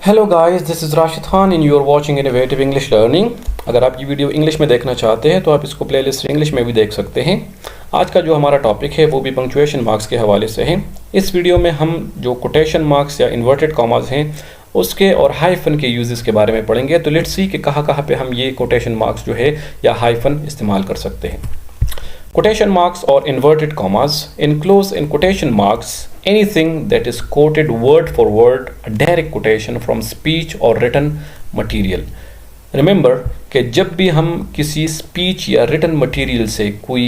Hello guys, this is Rashid Khan in you are watching innovative English learning. अगर आप ये video English में देखना चाहते हैं तो आप इसको प्लेलिस्ट इंग्लिश में भी देख सकते हैं। आज का जो हमारा टॉपिक है वो भी पंक्चुएशन मार्क्स के हवाले से है। इस वीडियो में हम जो कोटेशन मार्क्स या इन्वर्टेड कॉमास हैं उसके और हाइफन के यूजेस के बारे में पढ़ेंगे। तो लेट्स सी कि कहाँ कहाँ पे हम ये कोटेशन मार्क्स जो है या हाइफन इस्तेमाल कर सकते हैं। Quotation marks or inverted commas enclose in quotation marks anything that is quoted word for word, a direct quotation from speech or written material. Remember कि जब भी हम किसी स्पीच या रिटन मटेरियल से कोई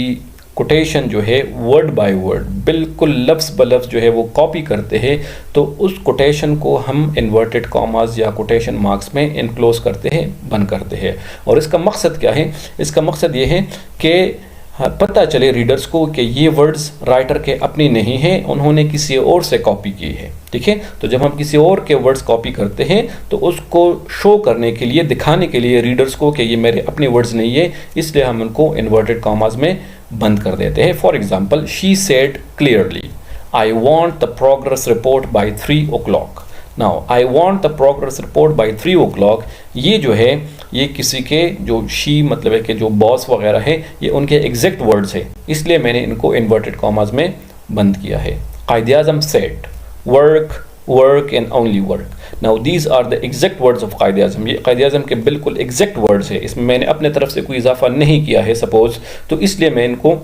कोटेशन जो है वर्ड बाय वर्ड बिल्कुल लफ्ज़ ब लफ्ज़ जो है वो कॉपी करते हैं तो उस कोटेशन को हम इन्वर्टेड कॉमास या कोटेशन मार्क्स में इनक्लोज करते हैं, बंद करते हैं। और इसका मकसद क्या है? इसका मकसद ये है कि पता चले रीडर्स को कि ये वर्ड्स राइटर के अपनी नहीं हैं, उन्होंने किसी और से कॉपी की है। ठीक है, तो जब हम किसी और के वर्ड्स कॉपी करते हैं तो उसको शो करने के लिए, दिखाने के लिए रीडर्स को कि ये मेरे अपने वर्ड्स नहीं है, इसलिए हम उनको इन्वर्टेड कॉमास में बंद कर देते हैं। For example, she said clearly I want the progress report by 3 o'clock। Now I want the progress report by 3 o'clock, ये जो है ये किसी के जो शी मतलब है कि जो बॉस वगैरह है ये उनके एग्जैक्ट वर्ड्स है, इसलिए मैंने इनको इन्वर्टेड कॉमास में बंद किया है। Quaid-e-Azam said work work and only work. Now these are the exact words of Quaid-e-Azam. ये कायद-ए-आज़म के बिल्कुल एग्जैक्ट वर्ड्स है, इसमें मैंने अपने तरफ से कोई इजाफा नहीं किया है सपोज, तो इसलिए मैं इनको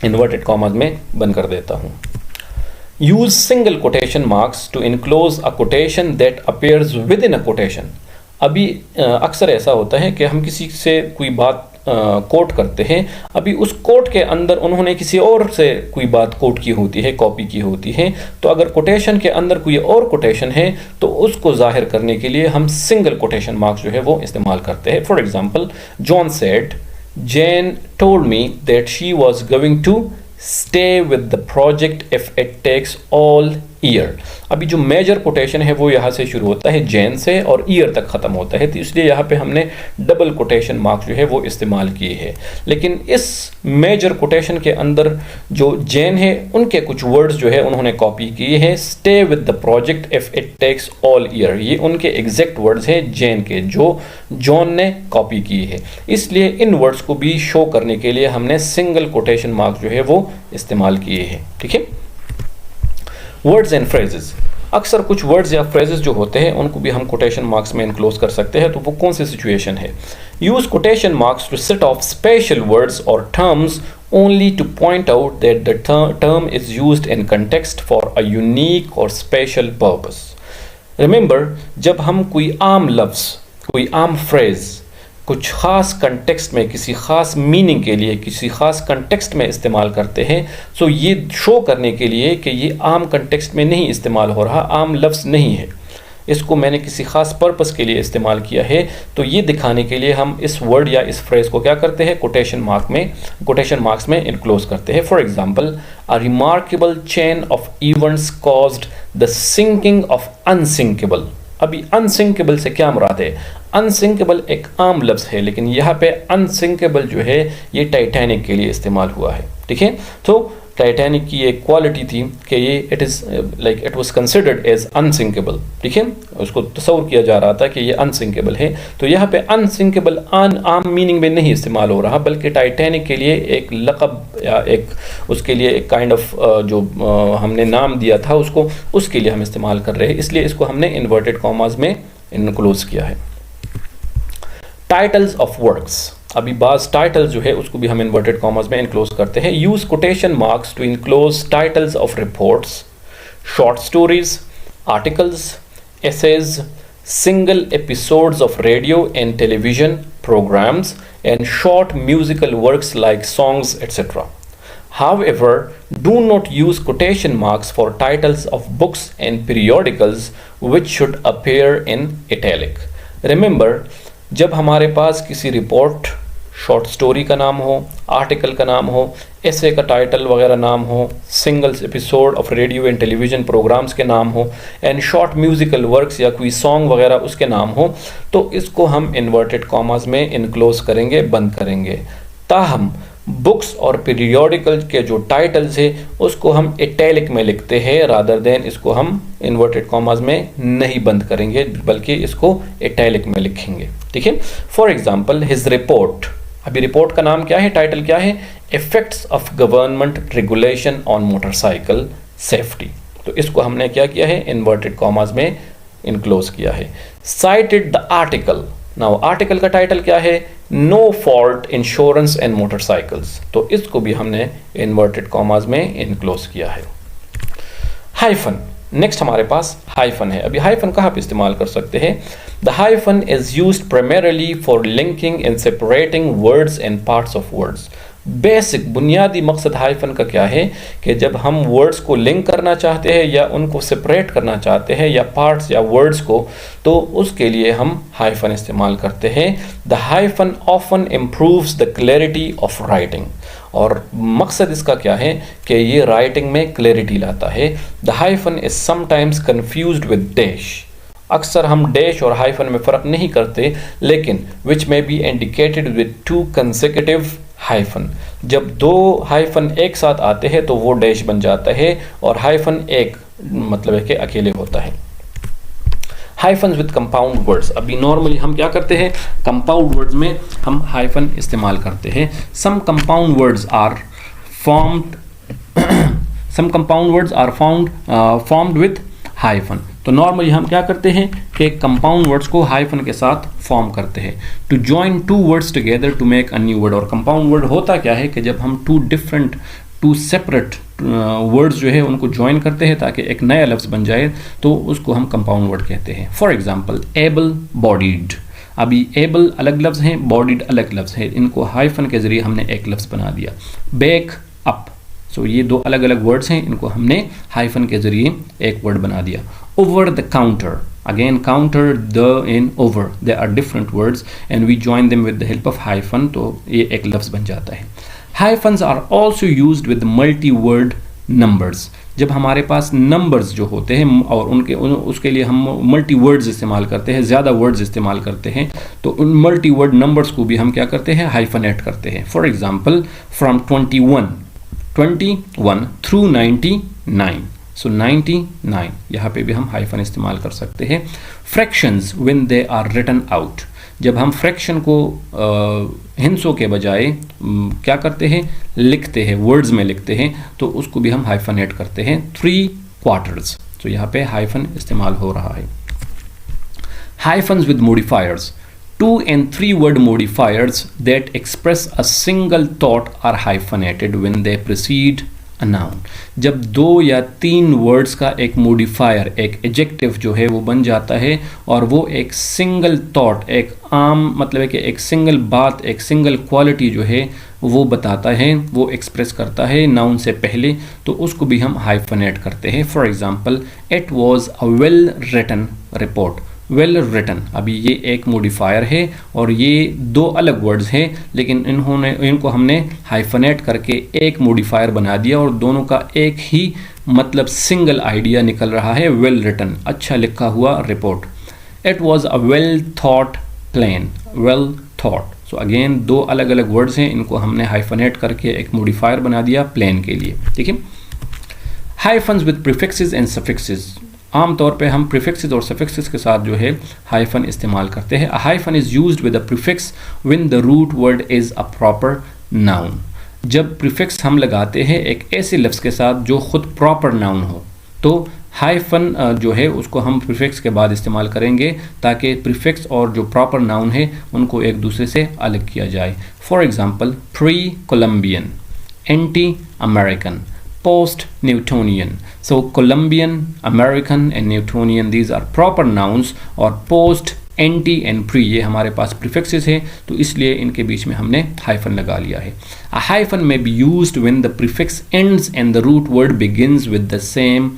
इन्वर्टेड कॉमास में बंद कर देता हूँ। Use single quotation marks to enclose a quotation that appears within a quotation. अभी अक्सर ऐसा होता है कि हम किसी से कोई बात कोट करते हैं, अभी उस कोट के अंदर उन्होंने किसी और से कोई बात कोट की होती है, कॉपी की होती है, तो अगर कोटेशन के अंदर कोई और कोटेशन है तो उसको जाहिर करने के लिए हम सिंगल कोटेशन मार्क्स जो है वो इस्तेमाल करते हैं। For example, John said Jane told me that she was going to stay with the project if it takes all year. अभी जो मेजर कोटेशन है वो यहाँ से शुरू होता है जैन से और ईयर तक ख़त्म होता है, तो इसलिए यहाँ पे हमने डबल कोटेशन मार्क्स जो है वो इस्तेमाल किए हैं। लेकिन इस मेजर कोटेशन के अंदर जो जैन है उनके कुछ वर्ड्स जो है उन्होंने कॉपी किए हैं। Stay with the project if it takes all year, ये उनके एग्जैक्ट वर्ड्स हैं जैन के जो जॉन ने कॉपी किए हैं, इसलिए इन वर्ड्स को भी शो करने के लिए हमने सिंगल कोटेशन मार्क्स जो है वो इस्तेमाल किए हैं। ठीक है, वर्ड्स एंड फ्रेजेस। अक्सर कुछ वर्ड्स या फ्रेजेस जो होते हैं उनको भी हम कोटेशन मार्क्स में इनक्लोज कर सकते हैं, तो वो कौन सी सिचुएशन है? Use quotation marks to set off special words और terms only to point out that the term is used in context for a unique or special purpose. Remember, जब हम कोई आम लफ्ज़, कोई आम फ्रेज कुछ ख़ास कंटेक्स्ट में, किसी ख़ास मीनिंग के लिए, किसी ख़ास कंटेक्स्ट में इस्तेमाल करते हैं, तो ये शो करने के लिए कि ये आम कंटेक्स्ट में नहीं इस्तेमाल हो रहा, आम लफ्ज़ नहीं है, इसको मैंने किसी ख़ास पर्पस के लिए इस्तेमाल किया है, तो ये दिखाने के लिए हम इस वर्ड या इस फ्रेज़ को क्या करते हैं? कोटेशन मार्क्स में इनक्लोज करते हैं। For example, a remarkable chain of events caused the sinking of unsinkable. अभी अनसिंकेबल से क्या मुराद है? अनसिंकेबल एक आम लफ्ज़ है, लेकिन यहाँ पे अनसिंकेबल जो है ये टाइटैनिक के लिए इस्तेमाल हुआ है। ठीक है, तो टाइटैनिक की एक क्वालिटी थी कि ये it was considered as unsinkable. ठीक है, उसको तस्वर किया जा रहा था कि ये अनसिंकेबल है, तो यहाँ पे अनसिंकेबल आम मीनिंग में नहीं इस्तेमाल हो रहा, बल्कि टाइटैनिक के लिए एक लक़ब या एक उसके लिए एक काइंड ऑफ जो हमने नाम दिया था उसको, उसके लिए हम इस्तेमाल कर रहे हैं, इसलिए इसको हमने इन्वर्टेड कॉमास में इनक्लोज किया है। Titles of works. अभी बाज़ टाइटल जो है उसको भी हम इन्वर्टेड कॉमास में इनक्लोज करते हैं। Use quotation marks to enclose titles of reports, short stories, articles, essays, single episodes of radio and television programmes and short musical works like songs etcetera. However, do not use quotation marks for titles of books and periodicals which should appear in italic. Remember, जब हमारे पास किसी report, short story का नाम हो, article का नाम हो, ऐसे का टाइटल वगैरह नाम हो, single episode of radio and television programmes के नाम हो, एंड शॉर्ट म्यूज़िकल वर्क्स या कोई सॉन्ग वगैरह उसके नाम हो, तो इसको हम इन्वर्टेड कॉमास में इनक्लोज करेंगे, बंद करेंगे। ताहम बुक्स और पीरियोडिकल के जो टाइटल्स है उसको हम इटैलिक में लिखते हैं, रादर देन इसको हम इन्वर्टेड कॉमास में नहीं बंद करेंगे बल्कि इसको इटैलिक में लिखेंगे। ठीक है, फॉर एग्जाम्पल हिज रिपोर्ट, अभी रिपोर्ट का नाम क्या है, टाइटल क्या है, effects of government regulation on motorcycle safety, तो इसको हमने क्या किया है, इन्वर्टेड कॉमास में इनक्लोज किया है। Cited the article, now article का टाइटल क्या है, no fault insurance and motorcycles, तो इसको भी हमने इन्वर्टेड कॉमास में इनक्लोज किया है। हाइफन, नेक्स्ट हमारे पास हाइफन है। अभी हाइफन कहाँ पे इस्तेमाल कर सकते हैं, the hyphen is used primarily for linking and separating words and parts of words. Basic बुनियादी मकसद हाइफन का क्या है कि जब हम वर्ड्स को लिंक करना चाहते हैं या उनको सेपरेट करना चाहते हैं या पार्ट्स या वर्ड्स को, तो उसके लिए हम हाइफन इस्तेमाल करते हैं। The hyphen often improves the clarity of writing, और मकसद इसका क्या है कि ये राइटिंग में क्लैरिटी लाता है। The hyphen is sometimes confused with dash, अक्सर हम डैश और हाइफन में फ़र्क नहीं करते, लेकिन विच में B indicated with two consecutive hyphen, जब दो हाइफन एक साथ आते हैं तो वो डैश बन जाता है, और हाइफन एक मतलब है कि अकेले होता है। हाइफन विद कंपाउंड वर्ड्स, अभी नॉर्मली हम क्या करते हैं, कंपाउंड वर्ड्स में हम हाइफन इस्तेमाल करते हैं। Some compound words are formed with hyphen, तो नॉर्मली हम क्या करते हैं कि कंपाउंड वर्ड्स को हाइफन के साथ फॉर्म करते हैं। To join two words together to make a new word, और कंपाउंड वर्ड होता क्या है कि जब हम टू सेपरेट वर्ड्स जो है उनको ज्वाइन करते हैं ताकि एक नया लफ्ज़ बन जाए, तो उसको हम कंपाउंड वर्ड कहते हैं। फॉर एग्जांपल एबल बॉडीड, अभी एबल अलग लफ्ज़ हैं, बॉडीड अलग लफ्ज़ है, इनको हाइफन के ज़रिए हमने एक लफ्ज़ बना दिया। बैक अप, सो ये दो अलग अलग वर्ड्स हैं, इनको हमने हाइफन के ज़रिए एक वर्ड बना दिया। Over the counter, again counter, the and over, they are different words and we join them with the help of hyphen, तो ये एक लफ्ज़ बन जाता है। Hyphens are also used with multi-word numbers, जब हमारे पास नंबर्स जो होते हैं और उसके लिए हम मल्टी वर्ड्स इस्तेमाल करते हैं, ज़्यादा वर्ड्स इस्तेमाल करते हैं, तो उन मल्टी वर्ड नंबर्स को भी हम क्या करते हैं, हाइफनेट करते हैं। फॉर एग्जाम्पल फ्रॉम 21 थ्रू 99, सो 99 यहाँ पे भी हम हाइफन इस्तेमाल कर सकते हैं। Fractions when they are written out, जब हम फ्रैक्शन को हिंसों के बजाय क्या करते हैं, लिखते हैं, वर्ड्स में लिखते हैं, तो उसको भी हम हाइफनेट करते हैं। 3 क्वार्टर्स, तो यहाँ पे हाइफन इस्तेमाल हो रहा है। Hyphens with modifiers, 2 and 3 word modifiers that express a single thought are hyphenated when they precede a noun, जब 2 या 3 वर्ड्स का एक मॉडिफायर, एक एडजेक्टिव जो है वो बन जाता है और वो एक सिंगल थॉट, एक आम मतलब है कि एक सिंगल बात, एक सिंगल क्वालिटी जो है वो बताता है, वो एक्सप्रेस करता है नाउन से पहले, तो उसको भी हम हाइफनेट करते हैं। For example it was a well written report, well written, अभी ये एक मॉडिफायर है और ये 2 अलग वर्ड्स हैं, लेकिन इनको हमने हाइफनेट करके एक मॉडिफायर बना दिया और दोनों का एक ही मतलब सिंगल आइडिया निकल रहा है, वेल रिटन, अच्छा लिखा हुआ report. It was a well thought plan, well thought, so again 2 अलग अलग वर्ड्स हैं, इनको हमने हाइफनेट करके एक मॉडिफायर बना दिया प्लान के लिए। ठीक है, hyphens with prefixes and suffixes, आमतौर पे हम प्रीफिक्सेस और सफिक्सेस के साथ जो है हाइफन इस्तेमाल करते हैं। A hyphen is used with a prefix when the root word is a proper noun, जब प्रीफिक्स हम लगाते हैं एक ऐसे लफ्ज़ के साथ जो खुद प्रॉपर नाउन हो, तो हाइफन जो है उसको हम प्रीफिक्स के बाद इस्तेमाल करेंगे ताकि प्रीफिक्स और जो प्रॉपर नाउन है उनको एक दूसरे से अलग किया जाए। For example pre Columbian, anti American, post Newtonian, so Columbian, American and Newtonian, these are proper nouns, और post, anti and pre ये हमारे पास prefixes है, तो इसलिए इनके बीच में हमने हाइफन लगा लिया है। A hyphen may be used when the prefix ends and the root word begins with the same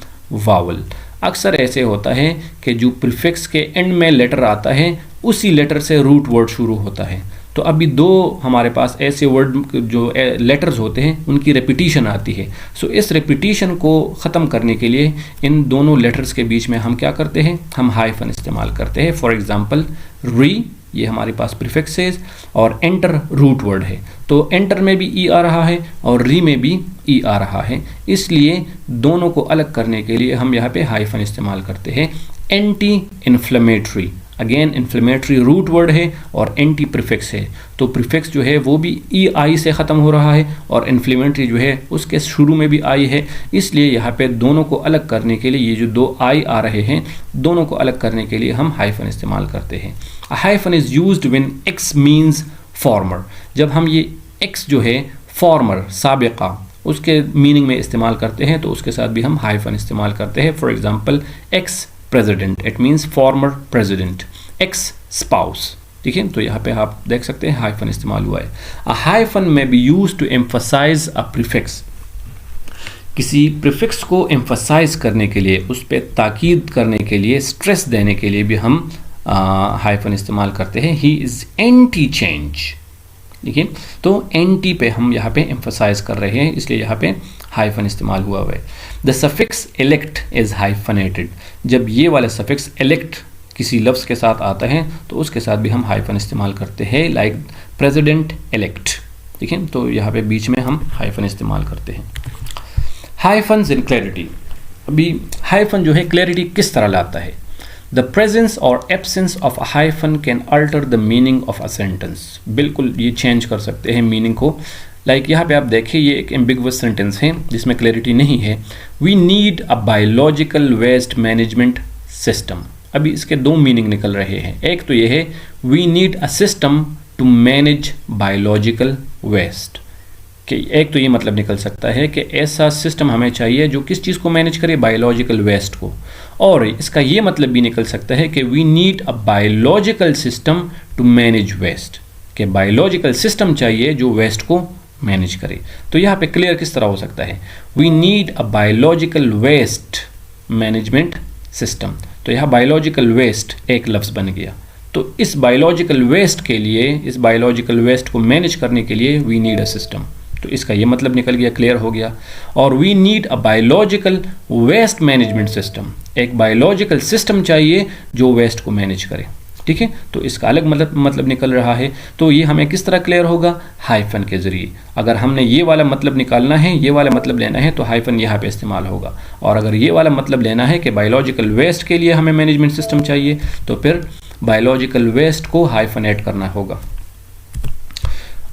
vowel, अक्सर ऐसे होता है कि जो प्रीफिक्स के एंड में लेटर आता है उसी लेटर से रूट वर्ड शुरू होता है, तो अभी 2 हमारे पास ऐसे वर्ड जो लेटर्स होते हैं उनकी रेपिटिशन आती है, सो इस रेपिटिशन को ख़त्म करने के लिए इन दोनों लेटर्स के बीच में हम क्या करते हैं, हम हाइफन इस्तेमाल करते हैं। फॉर एग्जांपल री ये हमारे पास प्रीफिक्सेस, और एंटर रूट वर्ड है। तो एंटर में भी ई आ रहा है और री में भी ई आ रहा है, इसलिए दोनों को अलग करने के लिए हम यहाँ पे हाइफन इस्तेमाल करते हैं। Anti inflammatory, again inflammatory root word है और एंटी प्रीफिक्स है, तो प्रीफिक्स जो है वो भी ई आई से ख़त्म हो रहा है और इन्फ्लेमेटरी जो है उसके शुरू में भी आई है, इसलिए यहाँ पे दोनों को अलग करने के लिए ये जो दो आई आ रहे हैं, दोनों को अलग करने के लिए हम हाइफन इस्तेमाल करते हैं। Hyphen is used when x means farmer, जब हम ये एक्स जो है फॉर्मर साबिका उसके मीनिंग में इस्तेमाल करते हैं तो उसके साथ भी हम हाइफन इस्तेमाल करते हैं। For example ex president, it means former president. X spouse, ठीक है, तो यहाँ पे आप देख सकते हैं हाइफन इस्तेमाल हुआ है। A hyphen may be used to emphasise a prefix, किसी प्रीफिक्स को एम्फसाइज करने के लिए, उस पर ताकीद करने के लिए, स्ट्रेस देने के लिए भी हम हाइफन इस्तेमाल करते हैं। ही इज़ एंटी चेंज, देखिए, तो एंटी पे हम यहाँ पे एम्फसाइज कर रहे हैं, इसलिए यहाँ पे हाइफन इस्तेमाल हुआ है। The suffix elect is hyphenated, जब ये वाला सफिक्स इलेक्ट किसी लफ्ज़ के साथ आता है तो उसके साथ भी हम हाइफन इस्तेमाल करते हैं, लाइक प्रेसिडेंट इलेक्ट, ठीक है, तो यहाँ पे बीच में हम हाइफन इस्तेमाल करते हैं। हाइफन्स इन क्लैरिटी, अभी हाइफन जो है क्लैरिटी किस तरह लाता है। द प्रेजेंस और absence of a hyphen can alter the meaning of a sentence, बिल्कुल ये चेंज कर सकते हैं मीनिंग को। लाइक यहाँ पे आप देखिए ये एक एम्बिगुअस सेंटेंस है जिसमें क्लैरिटी नहीं है। We need a biological waste management system, अभी इसके दो मीनिंग निकल रहे हैं। एक तो ये है we need a system to manage biological waste, कि एक तो ये मतलब निकल सकता है कि ऐसा सिस्टम हमें चाहिए जो किस चीज़ को मैनेज करे, बायोलॉजिकल वेस्ट को, और इसका ये मतलब भी निकल सकता है कि we need a biological system to manage waste, कि बायोलॉजिकल सिस्टम चाहिए जो वेस्ट को मैनेज करे। तो यहाँ पे क्लियर किस तरह हो सकता है, we need a biological waste management system, तो यहाँ बायोलॉजिकल वेस्ट एक लफ्ज़ बन गया। तो इस बायोलॉजिकल वेस्ट के लिए, इस बायोलॉजिकल वेस्ट को मैनेज करने के लिए वी नीड अ सिस्टम, तो इसका ये मतलब निकल गया, क्लियर हो गया। और we need a biological waste management system, एक बायोलॉजिकल सिस्टम चाहिए जो वेस्ट को मैनेज करे, ठीक है, तो इसका अलग मतलब निकल रहा है। तो ये हमें किस तरह क्लियर होगा, हाइफन के जरिए। अगर हमने ये वाला मतलब निकालना है, ये वाला मतलब लेना है, तो हाइफन यहाँ पे इस्तेमाल होगा, और अगर ये वाला मतलब लेना है कि बायोलॉजिकल वेस्ट के लिए हमें मैनेजमेंट सिस्टम चाहिए, तो फिर बायोलॉजिकल वेस्ट को हाइफन ऐड करना होगा।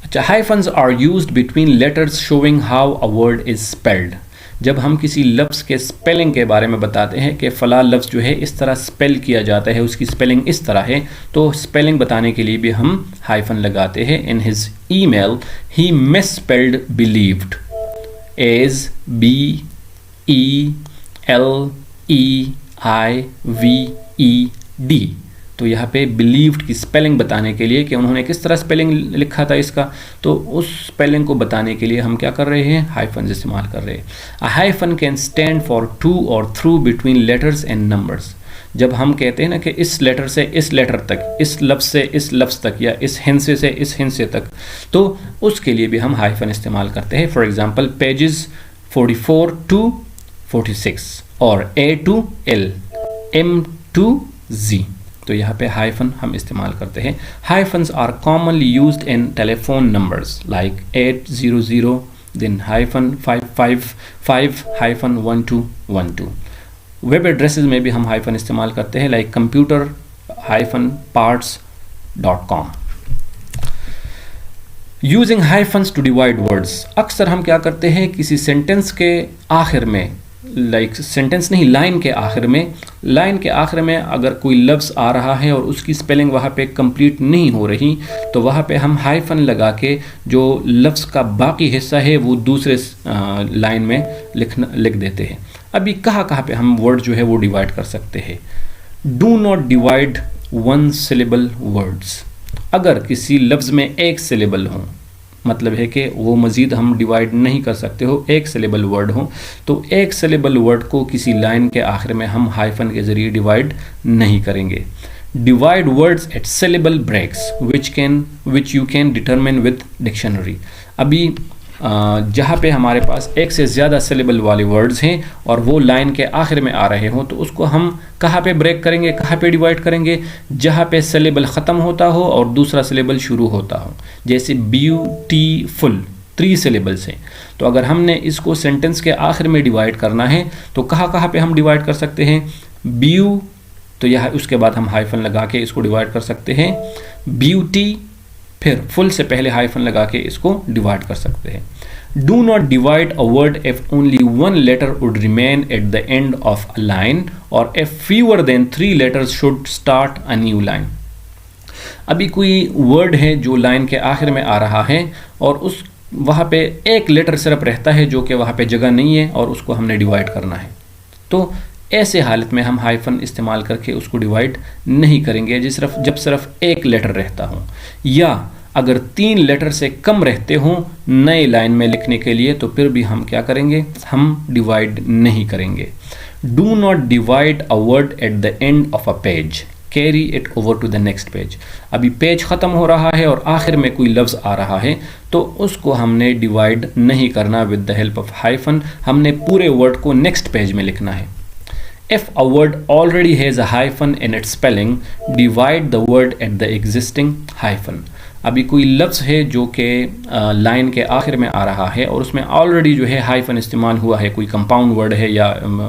अच्छा, hyphens are used between letters showing how a word is spelled, जब हम किसी लफ्ज़ के स्पेलिंग के बारे में बताते हैं कि फ़ला लफ्ज़ जो है इस तरह स्पेल किया जाता है, उसकी स्पेलिंग इस तरह है, तो स्पेलिंग बताने के लिए भी हम हाइफन लगाते हैं। In his email he misspelled believed as BELEVED, तो यहाँ पे बिलीव्ड की स्पेलिंग बताने के लिए कि उन्होंने किस तरह स्पेलिंग लिखा था इसका, तो उस स्पेलिंग को बताने के लिए हम क्या कर रहे हैं, हाइफन इस्तेमाल कर रहे हैं। A hyphen can stand for to or through between letters and numbers, जब हम कहते हैं ना कि इस लेटर से इस लेटर तक, इस लफ्ज़ से इस लफ्ज़ तक, या इस हिंसे से इस हिंसे तक, तो उसके लिए भी हम हाइफन इस्तेमाल करते हैं। फॉर एग्जाम्पल पेजेस 44 to 46 और A to L, M to Z, तो यहाँ पे हाइफन हम इस्तेमाल करते हैं। Hyphens are commonly used in telephone numbers like 800 then hyphen 555 hyphen 1212। Web addresses में भी हम हाइफन इस्तेमाल करते हैं, like computer hyphen parts.com। Using hyphens to divide words, अक्सर हम क्या करते हैं किसी सेंटेंस के आखिर में, लाइक सेंटेंस नहीं, लाइन के आखिर में अगर कोई लफ्ज़ आ रहा है और उसकी स्पेलिंग वहाँ पे कंप्लीट नहीं हो रही, तो वहाँ पे हम हाइफन लगा के जो लफ्ज़ का बाकी हिस्सा है वो दूसरे लाइन में लिख देते हैं। अभी कहाँ पे हम वर्ड जो है वो डिवाइड कर सकते हैं। Do not divide one syllable words, अगर किसी लफ्ज़ में एक सिलेबल हो, मतलब है कि वो मज़ीद हम डिवाइड नहीं कर सकते हो, एक सिलेबल वर्ड हो, तो एक सिलेबल वर्ड को किसी लाइन के आखिर में हम हाइफन के ज़रिए डिवाइड नहीं करेंगे। Divide words at syllable breaks which you can determine with dictionary, अभी जहाँ पे हमारे पास एक से ज़्यादा सिलेबल वाले वर्ड्स हैं और वो लाइन के आखिर में आ रहे हों, तो उसको हम कहाँ पे ब्रेक करेंगे, कहाँ पे डिवाइड करेंगे? जहाँ पे सिलेबल ख़त्म होता हो और दूसरा सिलेबल शुरू होता हो। जैसे ब्यूटीफुल 3 सिलेबल्स हैं, तो अगर हमने इसको सेंटेंस के आखिर में डिवाइड करना है तो कहाँ कहाँ पे हम डिवाइड कर सकते हैं? ब्यू, तो यह उसके बाद हम हाइफन लगा के इसको डिवाइड कर सकते हैं। ब्यूटी, फिर फुल से पहले हाइफन लगा के इसको डिवाइड कर सकते हैं। Do not divide a word if only 1 letter would remain at the end of a line or if fewer then 3 letters should start a new line. अभी कोई वर्ड है जो लाइन के आखिर में आ रहा है और उस वहाँ पे एक लेटर सिर्फ रहता है जो कि वहाँ पे जगह नहीं है और उसको हमने डिवाइड करना है, तो ऐसे हालत में हम हाइफन इस्तेमाल करके उसको डिवाइड नहीं करेंगे जब सिर्फ एक लेटर रहता हो, या अगर 3 लेटर से कम रहते हों नए लाइन में लिखने के लिए, तो फिर भी हम क्या करेंगे? हम डिवाइड नहीं करेंगे। Do not divide a word at the end of a page, carry it over to the next page. अभी पेज ख़त्म हो रहा है और आखिर में कोई लफ्ज़ आ रहा है, तो उसको हमने डिवाइड नहीं करना with the help of hyphen, हमने पूरे वर्ड को नेक्स्ट पेज में लिखना है। If a word already has a hyphen in its spelling, divide the word at the existing hyphen. अभी कोई लफ्ज़ है जो कि लाइन के आखिर में आ रहा है और उसमें ऑलरेडी जो है हाइफन इस्तेमाल हुआ है, कोई कंपाउंड वर्ड है या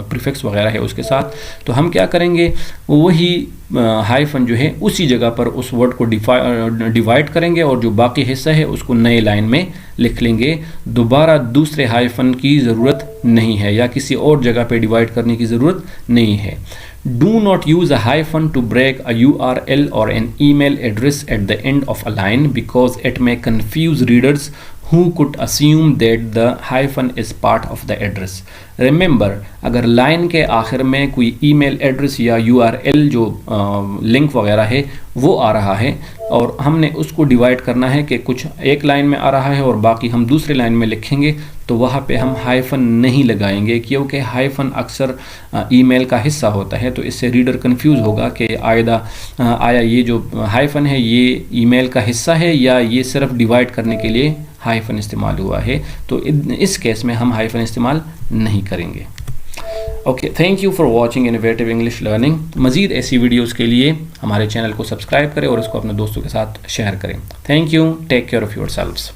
प्रीफिक्स वगैरह है उसके साथ, तो हम क्या करेंगे? वही हाइफन जो है उसी जगह पर उस वर्ड को डिवाइड करेंगे और जो बाकी हिस्सा है उसको नए लाइन में लिख लेंगे। दोबारा दूसरे हाइफन की ज़रूरत नहीं है या किसी और जगह पे डिवाइड करने की ज़रूरत नहीं है। Do not use a hyphen to break a URL or an email address at the end of a line because it may confuse readers who could assume that the hyphen is part of the address. Remember, अगर line के आखिर में कोई email address या URL जो link वगैरह है वो आ रहा है और हमने उसको डिवाइड करना है कि कुछ एक लाइन में आ रहा है और बाकी हम दूसरे लाइन में लिखेंगे, तो वहाँ पे हम हाइफन नहीं लगाएंगे क्योंकि हाइफन अक्सर ईमेल का हिस्सा होता है, तो इससे रीडर कंफ्यूज होगा कि आया ये जो हाइफन है ये ईमेल का हिस्सा है या ये सिर्फ डिवाइड करने के लिए हाइफन इस्तेमाल हुआ है। तो इस केस में हम हाइफन इस्तेमाल नहीं करेंगे। Okay, thank you for watching innovative English learning. मज़ीद ऐसी वीडियोज़ के लिए हमारे चैनल को सब्सक्राइब करें और इसको अपने दोस्तों के साथ शेयर करें। Thank you, take care of yourselves.